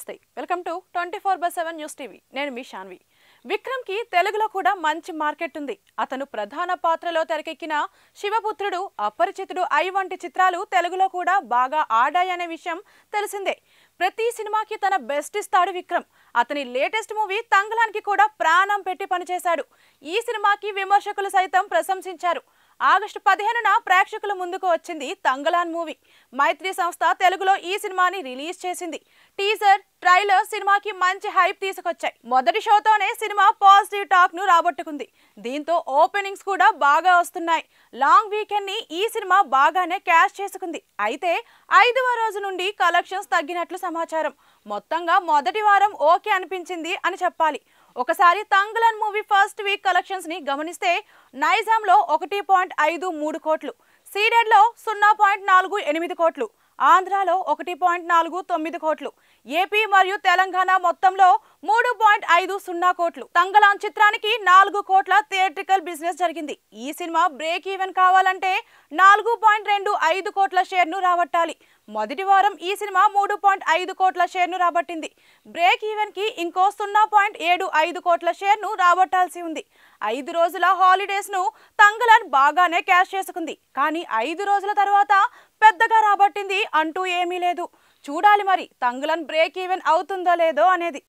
నమస్తే welcome to 24/7 news TV నేను మీ శాన్వి విక్రమ్ కి తెలుగులో కూడా మంచి మార్కెట్ ఉంది అతను ప్రధాన పాత్రలో తెరకెక్కిన శివపుత్రుడు అపరిచితుడు ఐ వంటి చిత్రాలు తెలుగులో కూడా బాగా ఆడాయనే విషయం తెలిసిందే ప్రతి సినిమాకి తన బెస్ట్ ఇస్తాడు విక్రమ్ అతని లేటెస్ట్ మూవీ తంగలానికి కూడా ప్రాణం పెట్టి పనిచేశాడు ఈ సినిమాకి విమర్శకులు సైతం ప్రశంసించారు ఆగస్టు 15న ప్రేక్షకుల ముందుకు వచ్చింది తంగలాన్ మూవీ మైత్రి సంస్థ తెలుగులో ఈ సినిమాని రిలీజ్ చేసింది టీజర్ ట్రైలర్ సినిమాకి మంచి హైప్ తీసుకొచ్చాయి మొదటి షోతోనే సినిమా పాజిటివ్ టాక్ ను రాబట్టుకుంది దీంతో ఓపెనింగ్స్ కూడా బాగా వస్తున్నాయి లాంగ్ వీకెండ్ ని ఈ సినిమా బాగానే క్యాష్ చేసుకుంది అయితే 5వ రోజు నుండి కలెక్షన్స్ తగ్గినట్లు సమాచారం మొత్తంగా మొదటి వారం ఓకే అనిపించింది అని చెప్పాలి ఒకసారి Thangalaan movie first week collections ని గమనిస్తే నైజాంలో 1.53 కోట్లు సీడెడ్లో 0.48 కోట్లు ఆంధ్రాలో 1.49 కోట్లు ఏపీ మరియు తెలంగాణ మొత్తంలో 3.50 కోట్లు తంగలాన్ చిత్రానికి 4 కోట్ల థియేట్రికల్ బిజినెస్ జరిగింది ఈ సినిమా బ్రేక్ ఈవెన్ కావాలంటే 4.25 కోట్ల షేర్ను రాబట్టాలి మొదటి వారం ఈ సినిమా 3.5 కోట్ల షేర్ను రాబట్టింది బ్రేక్ ఈవెన్ కి ఇంకో 0.75 కోట్ల షేర్ను రాబట్టాల్సి ఉంది 5 రోజుల హాలిడేస్ ను తంగలాన్ బాగానే క్యాష్ చేసుకుంది కానీ 5 రోజుల తర్వాత పెద్దగా రాబట్టింది అంటూ ఏమీ లేదు చూడాలి మరి తంగలాన్ బ్రేక్ ఈవెన్ అవుతుందో లేదో అనేది